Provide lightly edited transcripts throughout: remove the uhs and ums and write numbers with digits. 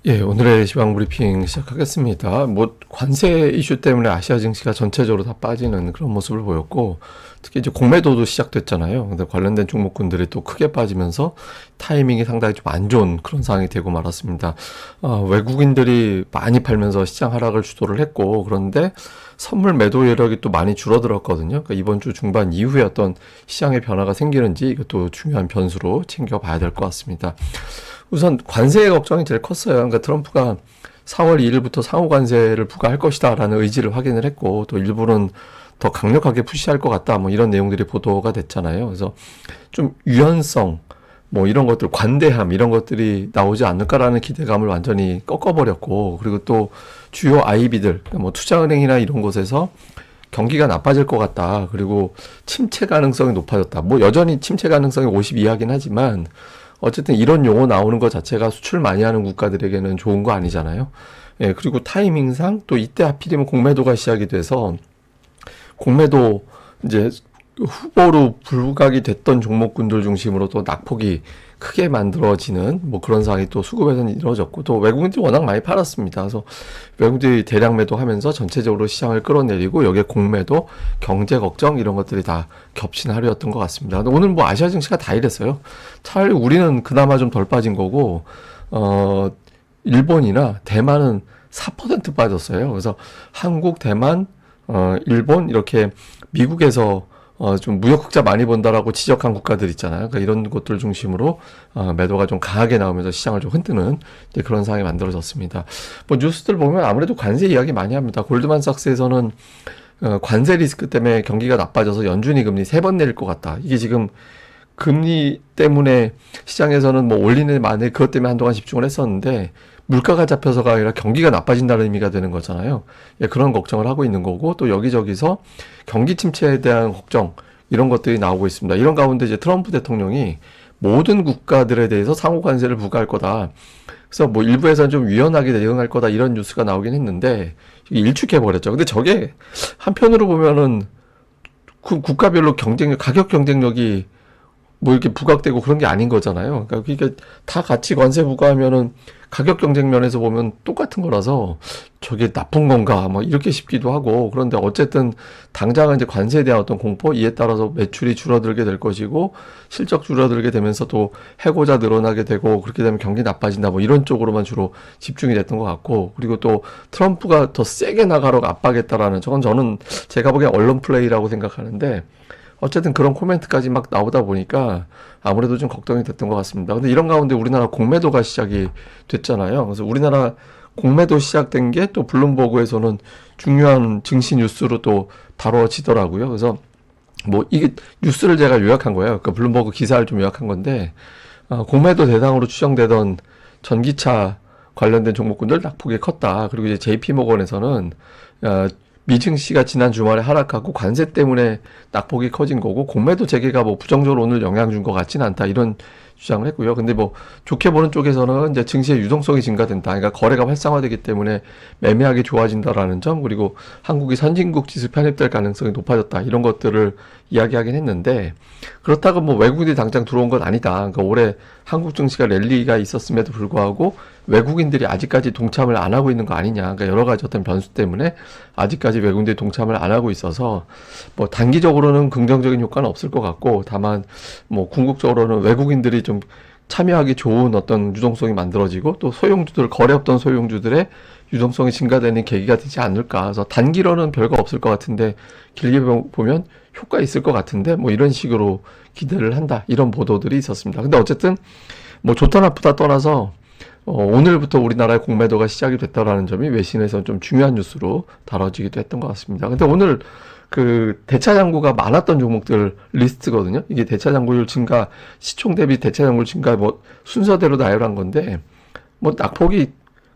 예, 오늘의 시황 브리핑 시작하겠습니다. 관세 이슈 때문에 아시아 증시가 전체적으로 다 빠지는 그런 모습을 보였고, 특히 이제 공매도도 시작됐잖아요. 근데 관련된 종목군들이 또 크게 빠지면서 타이밍이 상당히 좀 안 좋은 그런 상황이 되고 말았습니다. 외국인들이 많이 팔면서 시장 하락을 주도를 했고, 그런데 선물 매도 여력이 또 많이 줄어들었거든요. 그러니까 이번 주 중반 이후에 어떤 시장의 변화가 생기는지 이것도 중요한 변수로 챙겨봐야 될 것 같습니다. 우선 관세의 걱정이 제일 컸어요. 그러니까 트럼프가 4월 2일부터 상호 관세를 부과할 것이다라는 의지를 확인을 했고, 또 일부는 더 강력하게 푸시할 것 같다, 뭐 이런 내용들이 보도가 됐잖아요. 그래서 좀 유연성, 뭐 이런 것들, 관대함 이런 것들이 나오지 않을까라는 기대감을 완전히 꺾어버렸고, 그리고 또 주요 IB들, 그러니까 뭐 투자은행이나 이런 곳에서 경기가 나빠질 것 같다, 그리고 침체 가능성이 높아졌다. 뭐 여전히 침체 가능성이 50 이하긴 하지만 어쨌든 이런 용어 나오는 것 자체가 수출 많이 하는 국가들에게는 좋은 거 아니잖아요. 예, 그리고 타이밍상 또 이때 하필이면 공매도가 시작이 돼서 공매도 이제 후보로 불각이 됐던 종목군들 중심으로 또 낙폭이 크게 만들어지는 뭐 그런 상황이 또 수급에서는 이루어졌고, 또 외국인들이 워낙 많이 팔았습니다. 그래서 외국인들이 대량 매도하면서 전체적으로 시장을 끌어내리고, 여기에 공매도, 경제 걱정 이런 것들이 다 겹친 하루였던 것 같습니다. 근데 오늘 뭐 아시아 증시가 다 이랬어요. 차라리 우리는 그나마 좀 덜 빠진 거고, 일본이나 대만은 4% 빠졌어요. 그래서 한국, 대만, 일본 이렇게 미국에서 좀 무역 흑자 많이 본다라고 지적한 국가들 있잖아요. 그러니까 이런 것들 중심으로 매도가 좀 강하게 나오면서 시장을 좀 흔드는 이제 그런 상황이 만들어졌습니다. 뭐 뉴스들 보면 아무래도 관세 이야기 많이 합니다. 골드만삭스에서는 관세 리스크 때문에 경기가 나빠져서 연준이 금리 3번 내릴 것 같다. 이게 지금 금리 때문에 시장에서는 뭐 올리는 만에 그것 때문에 한동안 집중을 했었는데, 물가가 잡혀서가 아니라 경기가 나빠진다는 의미가 되는 거잖아요. 예, 그런 걱정을 하고 있는 거고, 또 여기저기서 경기 침체에 대한 걱정 이런 것들이 나오고 있습니다. 이런 가운데 이제 트럼프 대통령이 모든 국가들에 대해서 상호 관세를 부과할 거다. 그래서 뭐 일부에서는 좀 유연하게 대응할 거다, 이런 뉴스가 나오긴 했는데 일축해 버렸죠. 근데 저게 한편으로 보면은 그 국가별로 경쟁력, 가격 경쟁력이 뭐 이렇게 부각되고 그런 게 아닌 거잖아요. 그러니까 이게 다 같이 관세 부과하면은 가격 경쟁 면에서 보면 똑같은 거라서 저게 나쁜 건가 뭐 이렇게 싶기도 하고, 그런데 어쨌든 당장은 이제 관세에 대한 어떤 공포, 이에 따라서 매출이 줄어들게 될 것이고 실적 줄어들게 되면서 또 해고자 늘어나게 되고, 그렇게 되면 경기 나빠진다 뭐 이런 쪽으로만 주로 집중이 됐던 것 같고, 그리고 또 트럼프가 더 세게 나가라고 압박했다라는, 저는 제가 보기엔 언론 플레이라고 생각하는데, 어쨌든 그런 코멘트까지 막 나오다 보니까 아무래도 좀 걱정이 됐던 것 같습니다. 근데 이런 가운데 우리나라 공매도가 시작이 됐잖아요. 그래서 우리나라 공매도 시작된 게 또 블룸버그에서는 중요한 증시 뉴스로 또 다뤄지더라고요. 그래서 뭐 이게 뉴스를 제가 요약한 거예요. 그러니까 블룸버그 기사를 좀 요약한 건데, 공매도 대상으로 추정되던 전기차 관련된 종목군들 낙폭이 컸다. 그리고 이제 JP모건에서는 미증시가 지난 주말에 하락하고 관세 때문에 낙폭이 커진 거고, 공매도 재개가 뭐 부정적으로 오늘 영향 준 것 같지는 않다, 이런 주장을 했고요. 근데 뭐 좋게 보는 쪽에서는 이제 증시의 유동성이 증가된다, 그러니까 거래가 활성화되기 때문에 매매하기 좋아진다라는 점, 그리고 한국이 선진국 지수 편입될 가능성이 높아졌다, 이런 것들을 이야기하긴 했는데, 그렇다고 뭐 외국인이 당장 들어온 건 아니다. 그러니까 올해 한국 증시가 랠리가 있었음에도 불구하고 외국인들이 아직까지 동참을 안 하고 있는 거 아니냐. 그러니까 여러 가지 어떤 변수 때문에 아직까지 외국인들이 동참을 안 하고 있어서 뭐 단기적으로는 긍정적인 효과는 없을 것 같고, 다만 뭐 궁극적으로는 외국인들이 좀 참여하기 좋은 어떤 유동성이 만들어지고, 또 소형주들, 거래 없던 소형주들의 유동성이 증가되는 계기가 되지 않을까. 그래서 단기로는 별거 없을 것 같은데 길게 보면 효과 있을 것 같은데, 뭐 이런 식으로 기대를 한다, 이런 보도들이 있었습니다. 근데 어쨌든 뭐 좋다 나쁘다 떠나서 오늘부터 우리나라의 공매도가 시작이 됐다라는 점이 외신에서 좀 중요한 뉴스로 다뤄지기도 했던 것 같습니다. 근데 오늘 그 대차장구가 많았던 종목들 리스트거든요. 이게 대차장구율 증가, 시총 대비 대차장구율 증가 뭐 순서대로 나열한 건데, 뭐 낙폭이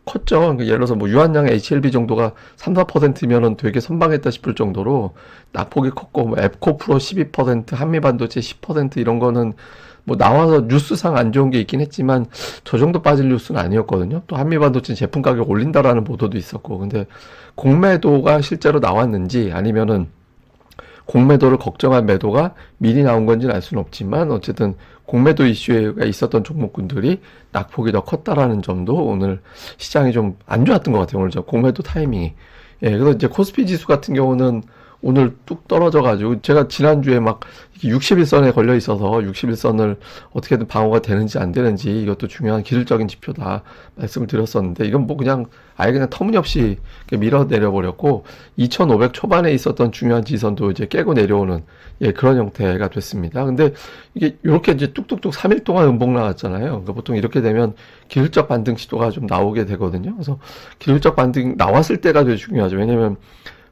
컸죠. 그러니까 예를 들어서 뭐 유한양 HLB 정도가 3, 4%면은 되게 선방했다 싶을 정도로 낙폭이 컸고, 뭐 앱코프로 12%, 한미반도체 10% 이런 거는 뭐 나와서 뉴스상 안 좋은 게 있긴 했지만 저 정도 빠질 뉴스는 아니었거든요. 또 한미반도체 제품 가격 올린다라는 보도도 있었고, 근데 공매도가 실제로 나왔는지 아니면은 공매도를 걱정한 매도가 미리 나온 건지는 알 수는 없지만 어쨌든 공매도 이슈가 있었던 종목군들이 낙폭이 더 컸다라는 점도 오늘 시장이 좀 안 좋았던 것 같아요. 오늘 저 공매도 타이밍이. 예, 그래서 이제 코스피 지수 같은 경우는 오늘 뚝 떨어져가지고 제가 지난주에 막 61선에 걸려 있어서 61선을 어떻게든 방어가 되는지 안 되는지 이것도 중요한 기술적인 지표다 말씀을 드렸었는데 이건 뭐 그냥 아예 그냥 터무니없이 밀어 내려버렸고 2500 초반에 있었던 중요한 지선도 이제 깨고 내려오는 예, 그런 형태가 됐습니다. 근데 이게 이렇게 이제 뚝뚝뚝 3일 동안 음봉 나왔잖아요. 그러니까 보통 이렇게 되면 기술적 반등 시도가 좀 나오게 되거든요. 그래서 기술적 반등 나왔을 때가 되게 중요하죠. 왜냐면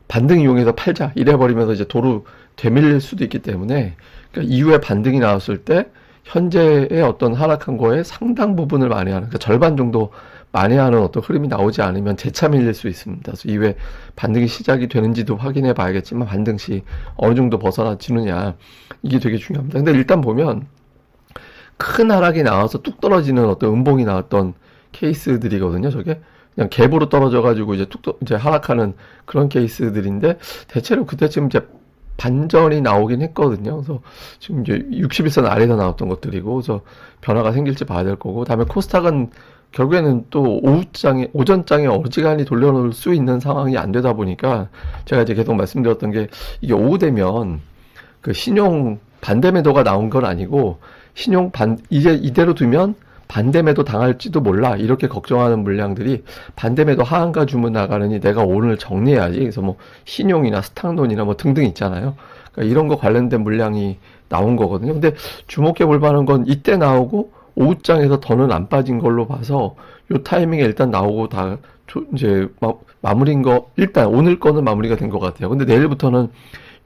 반등 이용해서 팔자 이래버리면서 이제 도로 되밀릴 수도 있기 때문에 그러니까 이후에 반등이 나왔을 때 현재의 어떤 하락한 거에 상당 부분을 만회하는 그러니까 절반 정도 만회하는 어떤 흐름이 나오지 않으면 재차 밀릴 수 있습니다. 그래서 이후에 반등이 시작이 되는지도 확인해 봐야겠지만 반등 시 어느 정도 벗어나지느냐 이게 되게 중요합니다. 근데 일단 보면 큰 하락이 나와서 뚝 떨어지는 어떤 음봉이 나왔던 케이스들이거든요. 저게 그냥 갭으로 떨어져가지고 이제 이제 하락하는 그런 케이스들인데 대체로 그때쯤 이제 반전이 나오긴 했거든요. 그래서 지금 이제 61선 아래에서 나왔던 것들이고, 그래서 변화가 생길지 봐야 될 거고, 다음에 코스닥은 결국에는 또 오전장에 어지간히 돌려놓을 수 있는 상황이 안 되다 보니까 제가 이제 계속 말씀드렸던 게 이게 오후 되면 그 신용 반대 매도가 나온 건 아니고 이제 이대로 두면 반대 매도 당할지도 몰라 이렇게 걱정하는 물량들이 반대 매도 하한가 주문 나가느니 내가 오늘 정리해야지. 그래서 뭐 신용이나 스탁론이나 뭐 등등 있잖아요. 그러니까 이런 거 관련된 물량이 나온 거거든요. 근데 주목해 볼 만한 건 이때 나오고 오후장에서 더는 안 빠진 걸로 봐서 요 타이밍에 일단 나오고 다 이제 마무리인 거 일단 오늘 거는 마무리가 된 것 같아요. 근데 내일부터는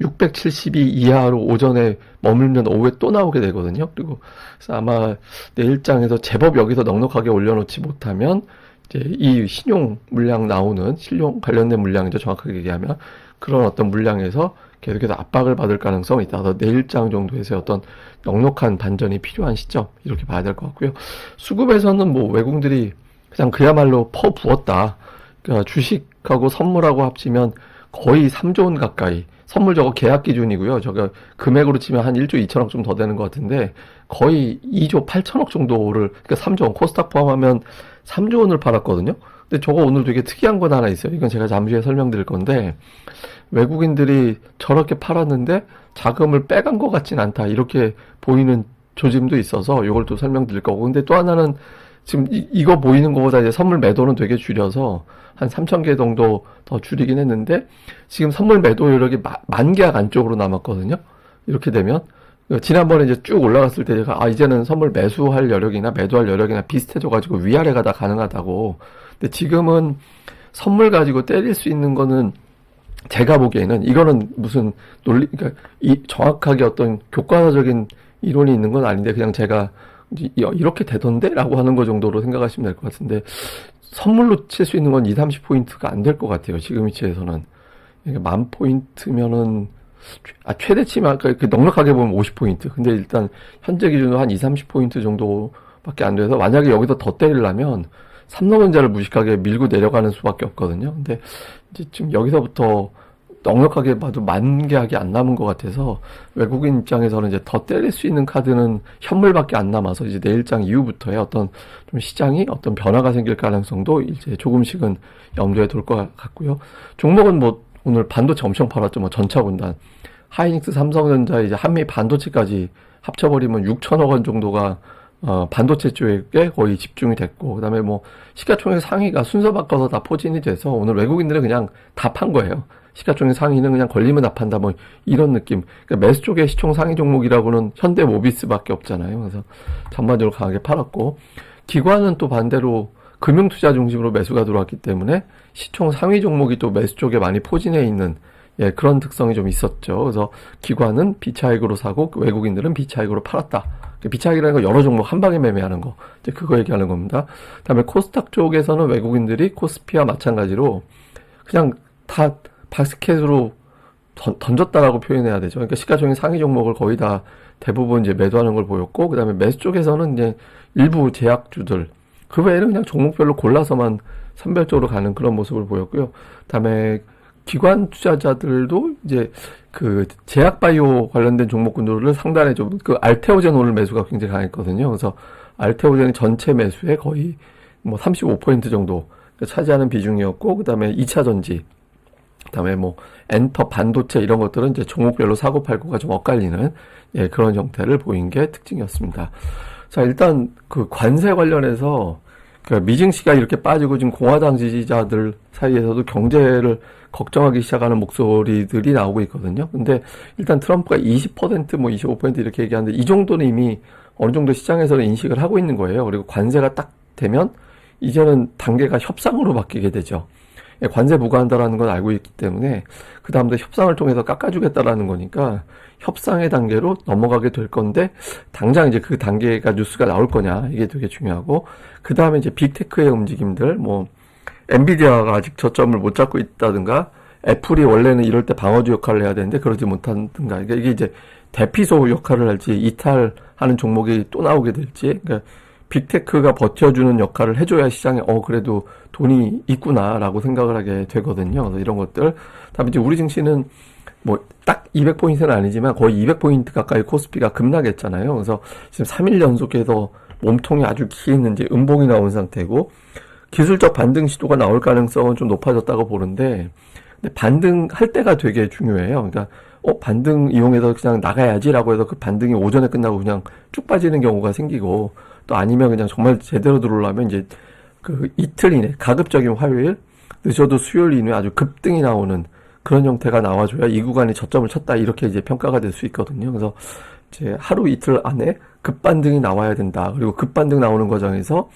672 이하로 오전에 머물면 오후에 또 나오게 되거든요. 그리고 그래서 아마 내일장에서 제법 여기서 넉넉하게 올려놓지 못하면 이제 이 신용 물량 나오는 신용 관련된 물량이죠. 정확하게 얘기하면 그런 어떤 물량에서 계속해서 압박을 받을 가능성이 있다. 그래서 내일장 정도에서의 어떤 넉넉한 반전이 필요한 시점 이렇게 봐야 될 것 같고요. 수급에서는 뭐 외국인들이 그냥 그야말로 퍼 부었다. 그러니까 주식하고 선물하고 합치면 거의 3조 원 가까이. 선물 저거 계약 기준이고요. 저거 금액으로 치면 한 1조 2천억 좀 더 되는 것 같은데 거의 2조 8천억 정도를 그러니까 3조 원 코스닥 포함하면 3조 원을 팔았거든요. 근데 저거 오늘 되게 특이한 건 하나 있어요. 이건 제가 잠시 후에 설명드릴 건데 외국인들이 저렇게 팔았는데 자금을 빼간 것 같진 않다. 이렇게 보이는 조짐도 있어서 이걸 또 설명드릴 거고. 근데 또 하나는 지금 이거 보이는 것보다 이제 선물 매도는 되게 줄여서 한 3,000개 정도 더 줄이긴 했는데 지금 선물 매도 여력이 만 계약 안쪽으로 남았거든요. 이렇게 되면 지난번에 이제 쭉 올라갔을 때 제가 이제는 선물 매수할 여력이나 매도할 여력이나 비슷해져가지고 위아래가 다 가능하다고. 근데 지금은 선물 가지고 때릴 수 있는 거는 제가 보기에는 이거는 무슨 그러니까 정확하게 어떤 교과서적인 이론이 있는 건 아닌데 그냥 제가 이렇게 되던데? 라고 하는 거 정도로 생각하시면 될 것 같은데 선물로 칠 수 있는 건 2, 30포인트가 안 될 것 같아요. 지금 위치에서는. 그러니까 10,000포인트면은 최대치만 넉넉하게 보면 50포인트. 근데 일단 현재 기준으로 한 2, 30포인트 정도밖에 안 돼서 만약에 여기서 더 때리려면 삼성전자를 무식하게 밀고 내려가는 수밖에 없거든요. 근데 이제 지금 여기서부터 넉넉하게 봐도 만 계약이 안 남은 것 같아서 외국인 입장에서는 이제 더 때릴 수 있는 카드는 현물밖에 안 남아서 이제 내일장 이후부터의 어떤 좀 시장이 어떤 변화가 생길 가능성도 이제 조금씩은 염두에 둘 것 같고요. 종목은 뭐 오늘 반도체 엄청 팔았죠. 뭐 전차군단, 하이닉스, 삼성전자 이제 한미 반도체까지 합쳐버리면 6천억 원 정도가 반도체 쪽에 거의 집중이 됐고, 그 다음에 뭐 시가총액 상위가 순서 바꿔서 다 포진이 돼서 오늘 외국인들은 그냥 다 판 거예요. 시가총액 상위는 그냥 걸리면 다 판다 뭐 이런 느낌. 그러니까 매수 쪽의 시총 상위 종목이라고는 현대모비스밖에 없잖아요. 그래서 전반적으로 강하게 팔았고 기관은 또 반대로 금융투자 중심으로 매수가 들어왔기 때문에 시총 상위 종목이 또 매수 쪽에 많이 포진해 있는 그런 특성이 좀 있었죠. 그래서 기관은 비차익으로 사고 외국인들은 비차익으로 팔았다. 비차익이라는 건 여러 종목 한 방에 매매하는 거. 이제 그거 얘기하는 겁니다. 그다음에 코스닥 쪽에서는 외국인들이 코스피와 마찬가지로 그냥 다 바스켓으로 던졌다라고 표현해야 되죠. 그러니까 시가총액 상위 종목을 거의 다 대부분 이제 매도하는 걸 보였고, 그 다음에 매수 쪽에서는 이제 일부 제약주들, 그 외에는 그냥 종목별로 골라서만 선별적으로 가는 그런 모습을 보였고요. 그 다음에 기관 투자자들도 이제 그 제약바이오 관련된 종목군들을 상단에 좀 그 알테오젠 오늘 매수가 굉장히 강했거든요. 그래서 알테오젠이 전체 매수의 거의 뭐 35% 정도 차지하는 비중이었고, 그다음에 2차 전지, 그다음에 뭐 엔터 반도체 이런 것들은 이제 종목별로 사고 팔고가 좀 엇갈리는 예, 그런 형태를 보인 게 특징이었습니다. 자, 일단 그 관세 관련해서 그 미증시가 이렇게 빠지고 지금 공화당 지지자들 사이에서도 경제를 걱정하기 시작하는 목소리들이 나오고 있거든요. 근데 일단 트럼프가 20%뭐 25% 이렇게 얘기하는데 이 정도는 이미 어느 정도 시장에서는 인식을 하고 있는 거예요. 그리고 관세가 딱 되면 이제는 단계가 협상으로 바뀌게 되죠. 예, 관세 부과한다라는 건 알고 있기 때문에 그 다음부터 협상을 통해서 깎아주겠다라는 거니까 협상의 단계로 넘어가게 될 건데, 당장 이제 그 단계가 뉴스가 나올 거냐 이게 되게 중요하고, 그 다음에 이제 빅테크의 움직임들, 뭐 엔비디아가 아직 저점을 못 잡고 있다든가, 애플이 원래는 이럴 때 방어주 역할을 해야 되는데 그러지 못한든가, 그러니까 이게 이제 대피소 역할을 할지 이탈하는 종목이 또 나오게 될지, 그러니까 빅테크가 버텨주는 역할을 해줘야 시장에 그래도 돈이 있구나라고 생각을 하게 되거든요. 그래서 이런 것들. 다음에 이제 우리 증시는 뭐 딱 200포인트는 아니지만 거의 200포인트 가까이 코스피가 급락했잖아요. 그래서 지금 3일 연속해서 몸통이 아주 긴 이제 음봉이 나온 상태고, 기술적 반등 시도가 나올 가능성은 좀 높아졌다고 보는데, 근데 반등할 때가 되게 중요해요. 그러니까 반등 이용해서 그냥 나가야지라고 해서 그 반등이 오전에 끝나고 그냥 쭉 빠지는 경우가 생기고, 또 아니면 그냥 정말 제대로 들어오려면 이제 그 이틀 이내, 가급적이면 화요일, 늦어도 수요일 이내 아주 급등이 나오는 그런 형태가 나와줘야 이 구간이 저점을 쳤다 이렇게 이제 평가가 될 수 있거든요. 그래서 이제 하루 이틀 안에 급반등이 나와야 된다. 그리고 급반등 나오는 과정에서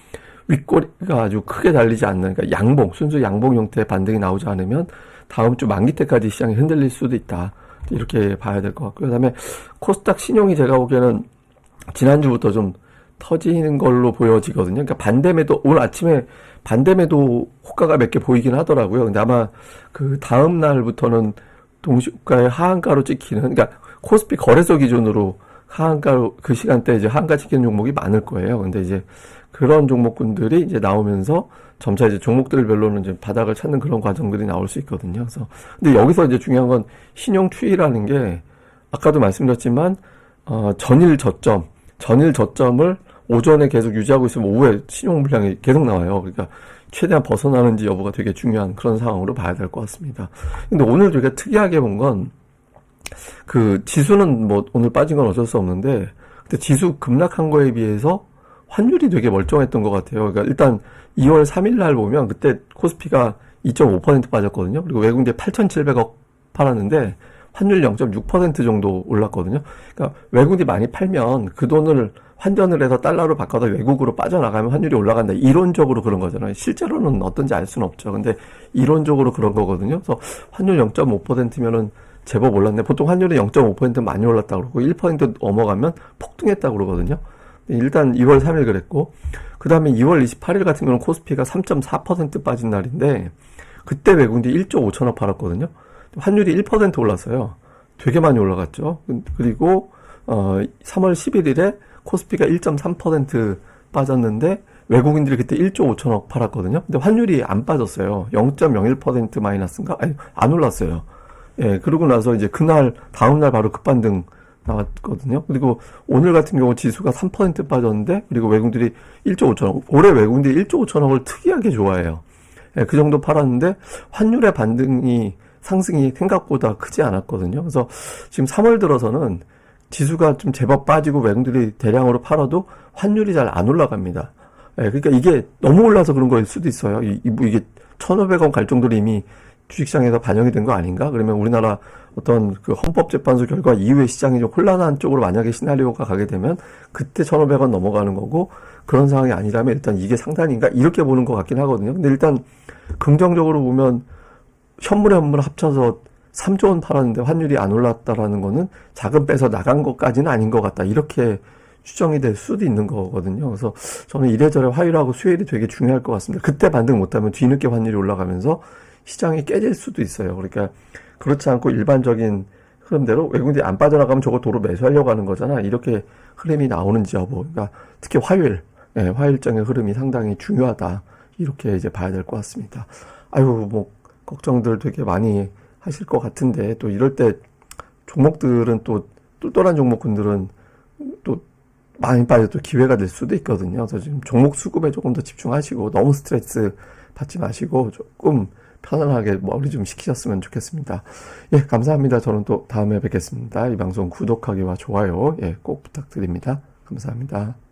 윗꼬리가 아주 크게 달리지 않는, 그러니까 양봉, 순수 양봉 형태의 반등이 나오지 않으면 다음 주 만기 때까지 시장이 흔들릴 수도 있다. 이렇게 봐야 될 것 같고요. 그다음에 코스닥 신용이 제가 보기에는 지난주부터 좀 터지는 걸로 보여지거든요. 그러니까 반대매도, 오늘 아침에 반대매도 호가가 몇 개 보이긴 하더라고요. 근데 아마 그 다음 날부터는 동시가의 하한가로 찍히는, 그러니까 코스피 거래소 기준으로 하한가로 그 시간대 이제 하한가 찍히는 종목이 많을 거예요. 근데 이제 그런 종목군들이 이제 나오면서 점차 이제 종목들별로는 이제 바닥을 찾는 그런 과정들이 나올 수 있거든요. 그래서 근데 여기서 이제 중요한 건 신용 추이라는 게, 아까도 말씀드렸지만 전일 저점을 오전에 계속 유지하고 있으면 오후에 신용 물량이 계속 나와요. 그러니까 최대한 벗어나는지 여부가 되게 중요한 그런 상황으로 봐야 될 것 같습니다. 근데 오늘 되게 특이하게 본 건, 그 지수는 뭐 오늘 빠진 건 어쩔 수 없는데, 근데 지수 급락한 거에 비해서 환율이 되게 멀쩡했던 것 같아요. 그러니까 일단 2월 3일 날 보면 그때 코스피가 2.5% 빠졌거든요. 그리고 외국인들 8,700억 팔았는데 환율 0.6% 정도 올랐거든요. 그러니까 외국인이 많이 팔면 그 돈을 환전을 해서 달러로 바꿔서 외국으로 빠져나가면 환율이 올라간다. 이론적으로 그런 거잖아요. 실제로는 어떤지 알 수는 없죠. 근데 이론적으로 그런 거거든요. 그래서 환율 0.5%면은 제법 올랐네. 보통 환율이 0.5% 많이 올랐다고 그러고 1% 넘어가면 폭등했다고 그러거든요. 일단 2월 3일 그랬고, 그 다음에 2월 28일 같은 경우는 코스피가 3.4% 빠진 날인데, 그때 외국인들이 1조 5천억 팔았거든요. 환율이 1% 올랐어요. 되게 많이 올라갔죠. 그리고 3월 11일에 코스피가 1.3% 빠졌는데 외국인들이 그때 1조 5천억 팔았거든요. 근데 환율이 안 빠졌어요. 0.01% 마이너스인가? 아니, 안 올랐어요. 예, 그러고 나서 이제 그날 다음날 바로 급반등 나왔거든요. 그리고 오늘 같은 경우 지수가 3% 빠졌는데, 그리고 외국인들이 1조 5천억, 올해 외국인들이 1조 5천억을 특이하게 좋아해요. 예, 그 정도 팔았는데 환율의 반등이, 상승이 생각보다 크지 않았거든요. 그래서 지금 3월 들어서는 지수가 좀 제법 빠지고 외국인들이 대량으로 팔아도 환율이 잘 안 올라갑니다. 예, 그러니까 이게 너무 올라서 그런 거일 수도 있어요. 이게 1,500원 갈 정도로 이미 주식시장에서 반영이 된 거 아닌가? 그러면 우리나라 어떤 그 헌법재판소 결과 이후에 시장이 좀 혼란한 쪽으로 만약에 시나리오가 가게 되면 그때 1,500원 넘어가는 거고, 그런 상황이 아니라면 일단 이게 상단인가? 이렇게 보는 것 같긴 하거든요. 근데 일단 긍정적으로 보면 현물에 현물 합쳐서 3조 원 팔았는데 환율이 안 올랐다라는 거는 자금 빼서 나간 것까지는 아닌 것 같다. 이렇게 추정이 될 수도 있는 거거든요. 그래서 저는 이래저래 화요일하고 수요일이 되게 중요할 것 같습니다. 그때 반등 못하면 뒤늦게 환율이 올라가면서 시장이 깨질 수도 있어요. 그러니까 그렇지 않고 일반적인 흐름대로 외국인들이 안 빠져나가면 저거 도로 매수하려고 하는 거잖아. 이렇게 흐름이 나오는지 여부. 그러니까 특히 화요일, 화요일장의 흐름이 상당히 중요하다. 이렇게 이제 봐야 될 것 같습니다. 아유, 뭐 걱정들 되게 많이 하실 것 같은데, 또 이럴 때 종목들은 또 똘똘한 종목군들은 또 많이 빠져 또 기회가 될 수도 있거든요. 그래서 지금 종목 수급에 조금 더 집중하시고 너무 스트레스 받지 마시고 조금 편안하게 머리 좀 식히셨으면 좋겠습니다. 예, 감사합니다. 저는 또 다음에 뵙겠습니다. 이 방송 구독하기와 좋아요, 예, 꼭 부탁드립니다. 감사합니다.